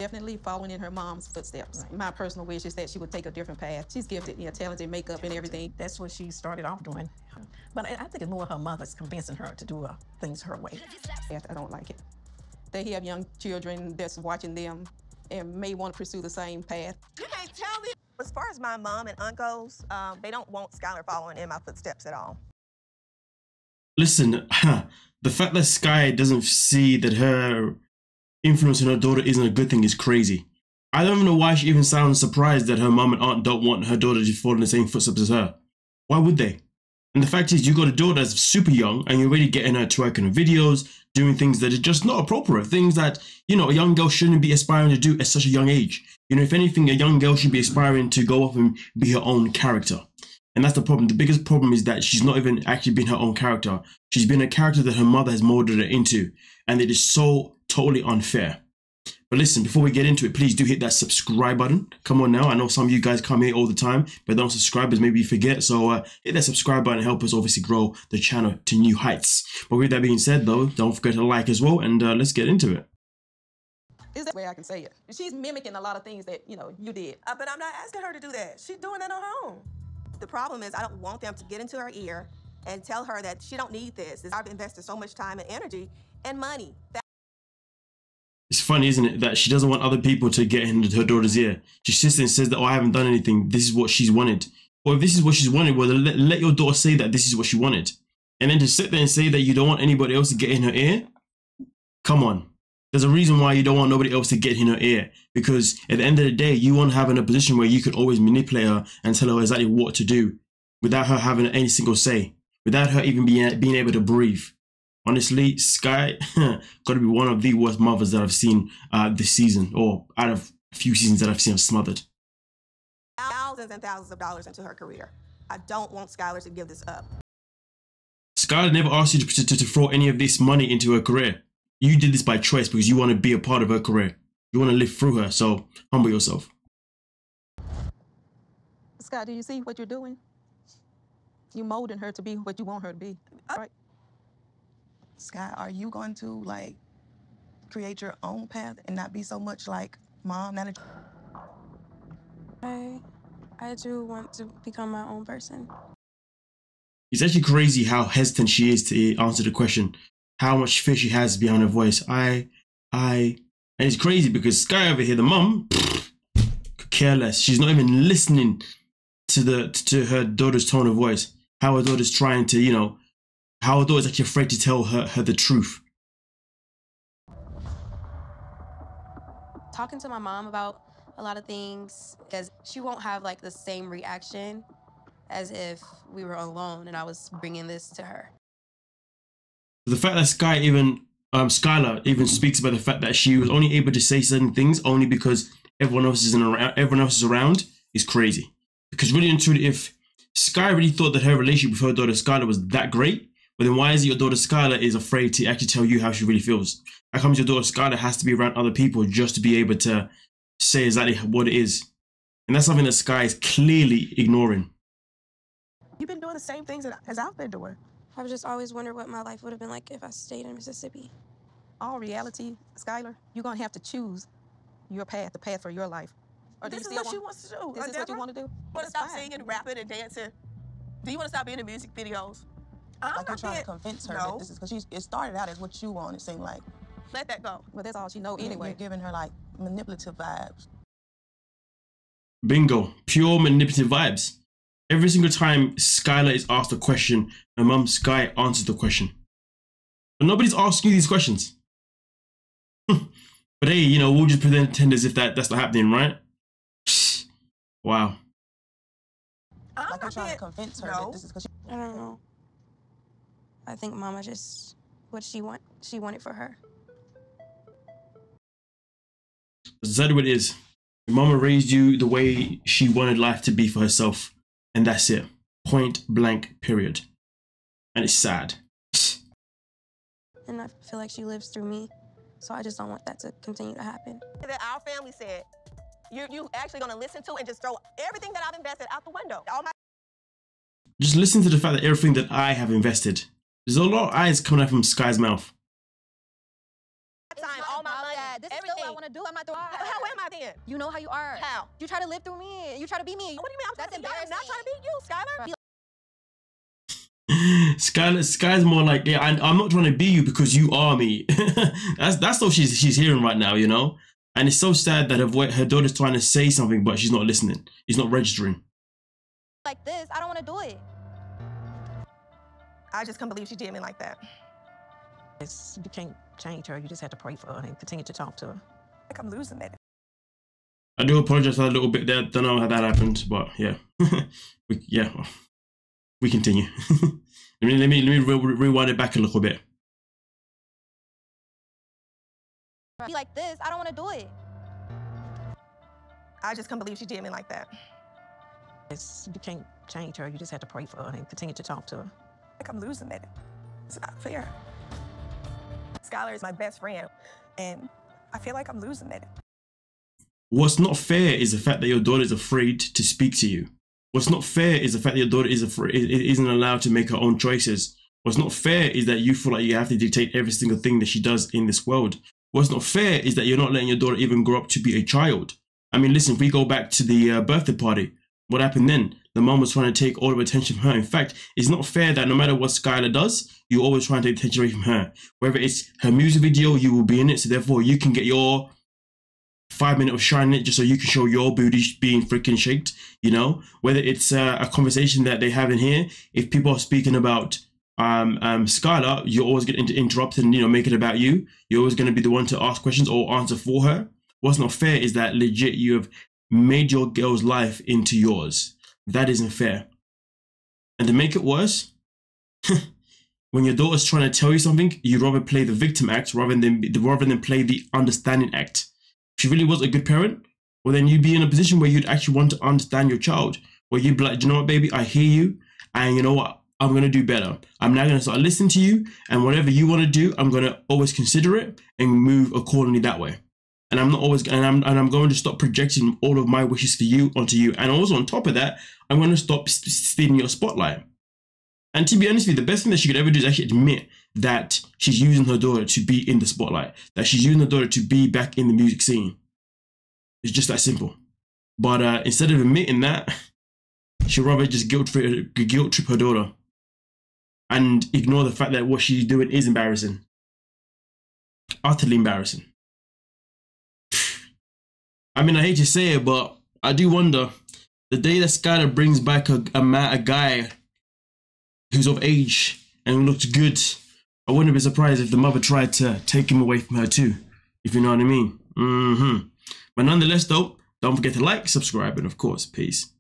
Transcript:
Definitely following in her mom's footsteps. Right. My personal wish is that she would take a different path. She's gifted, talented, makeup and everything. That's what she started off doing. But I think it's more her mother's convincing her to do things her way. I don't like it. They have young children that's watching them and may want to pursue the same path. You can't tell me. As far as my mom and aunt goes, they don't want Skylar following in my footsteps at all. Listen, the fact that Sky doesn't see that her influence on her daughter isn't a good thing is crazy. I don't even know why she even sounds surprised that her mom and aunt don't want her daughter to follow in the same footsteps as her. Why would they? And the fact is, you got a daughter that's super young and you're already getting her twerking on videos, doing things that are just not appropriate, things that, a young girl shouldn't be aspiring to do at such a young age. If anything, a young girl should be aspiring to go off and be her own character. And that's the problem. The biggest problem is that she's not even actually been her own character. She's been a character that her mother has molded her into. And it is so totally unfair. But listen, before we get into it, please do hit that subscribe button. Come on now. I know some of you guys come here all the time, but don't subscribe as maybe you forget. So hit that subscribe button and help us obviously grow the channel to new heights. But with that being said, though, don't forget to like as well. And let's get into it. Is that way I can say it? She's mimicking a lot of things that, you did. But I'm not asking her to do that. She's doing it on her own. The problem is I don't want them to get into her ear and tell her that she don't need this. I've invested so much time and energy and money. It's funny, isn't it, that she doesn't want other people to get into her daughter's ear. She sits there and says that, I haven't done anything. This is what she's wanted. Or if this is what she's wanted, well, let your daughter say that this is what she wanted. And then to sit there and say that you don't want anybody else to get in her ear? Come on. There's a reason why you don't want nobody else to get in her ear. Because at the end of the day, you want to have in a position where you can always manipulate her and tell her exactly what to do without her having any single say, without her even being able to breathe. Honestly, Sky got to be one of the worst mothers that I've seen this season, or out of a few seasons that I've seen of Smothered. Thousands and thousands of dollars into her career. I don't want Skylar to give this up. Skylar never asked you to throw any of this money into her career. You did this by choice because you want to be a part of her career. You want to live through her, so humble yourself. Sky, do you see what you're doing? You're molding her to be what you want her to be, right? Sky, are you going to, create your own path and not be so much like mom? I do want to become my own person. It's actually crazy how hesitant she is to answer the question. How much fear she has behind her voice. And it's crazy because Sky over here, the mum, could care less. She's not even listening to her daughter's tone of voice. How her daughter's trying to, how her daughter's actually afraid to tell her the truth. Talking to my mom about a lot of things, because she won't have the same reaction as if we were alone and I was bringing this to her. The fact that Skylar even speaks about the fact that she was only able to say certain things only because everyone else is around is crazy. Because really and truly, if Sky really thought that her relationship with her daughter Skylar was that great, but then why is it your daughter Skylar is afraid to actually tell you how she really feels? How comes your daughter Skylar has to be around other people just to be able to say exactly what it is? And that's something that Sky is clearly ignoring. You've been doing the same things as I've been doing. I've just always wondered what my life would have been like if I stayed in Mississippi. All reality, Skylar, you're going to have to choose your path, the path for your life. Or This is what she wants to do. This is what you want to do? You want to stop singing, rapping, and dancing? Do you want to stop being in music videos? I'm you're trying to convince her that this is because it started out as what you want, it seemed like. Let that go. Well, that's all she knows anyway. You're giving her manipulative vibes. Bingo. Pure manipulative vibes. Every single time Skylar is asked a question, her mum Sky answers the question. But nobody's asking you these questions. But hey, we'll just pretend as if that's not happening, right? Wow. You're trying to convince her that this is because I don't know. I think Mama just what she wanted for her. That's exactly what it is. Your mama raised you the way she wanted life to be for herself. And that's it. Point blank, period. And it's sad. And I feel like she lives through me. So I just don't want that to continue to happen. That our family said, you actually going to listen to and just throw everything that I've invested out the window. Just listen to the fact that everything that I have invested. There's a lot of eyes coming out from Sky's mouth. All my money, this is still what I want to do. I'm not doing How am I then? You know how you are. How? You try to live through me. You try to be me. What do you mean? That's I'm embarrassing. not trying to be you, Skylar. Sky's more like, yeah, I'm not trying to be you because you are me. that's all she's hearing right now, you know. And it's so sad that her daughter's trying to say something, but she's not listening. She's not registering. Like this, I don't want to do it. I just can't believe she did me like that. You can't change her. You just have to pray for her and continue to talk to her. Like I'm losing it. I do apologize for that a little bit there. Don't know how that happened, but yeah. We continue. let me rewind it back a little bit. Be like this, I don't want to do it. I just can't believe she did me like that. You can't change her. You just have to pray for her and continue to talk to her. Like I'm losing it. It's not fair. Skylar is my best friend, and I feel like I'm losing it. What's not fair is the fact that your daughter is afraid to speak to you. What's not fair is the fact that your daughter isn't allowed to make her own choices. What's not fair is that you feel like you have to dictate every single thing that she does in this world. What's not fair is that you're not letting your daughter even grow up to be a child. I mean, listen, if we go back to the birthday party, what happened then? The mom was trying to take all of attention from her. In fact, it's not fair that no matter what Skylar does, you always try and take attention away from her. Whether it's her music video, you will be in it, so therefore you can get your 5 minutes of shine in it just so you can show your booty being freaking shaped, you know? Whether it's a conversation that they have in here, if people are speaking about Skylar, you're always going to interrupt and, you know, make it about you. You're always going to be the one to ask questions or answer for her. What's not fair is that legit you have made your girl's life into yours. That isn't fair. And to make it worse, when your daughter's trying to tell you something, you'd rather play the victim act rather than play the understanding act. If she really was a good parent, well then you'd be in a position where you'd actually want to understand your child. Where you'd be like, you know what, baby, I hear you, and you know what, I'm going to do better. I'm now going to start listening to you, and whatever you want to do, I'm going to always consider it and move accordingly that way. And I'm not always, and I'm going to stop projecting all of my wishes for you onto you. And also on top of that, I'm going to stop stealing your spotlight. And to be honest with you, the best thing that she could ever do is actually admit that she's using her daughter to be in the spotlight, that she's using her daughter to be back in the music scene. It's just that simple. But instead of admitting that, she'd rather just guilt trip her daughter and ignore the fact that what she's doing is embarrassing. Utterly embarrassing. I mean, I hate to say it, but I do wonder, the day that Skylar brings back a guy who's of age and looks good, I wouldn't be surprised if the mother tried to take him away from her too, if you know what I mean. But nonetheless though, don't forget to like, subscribe, and of course, peace.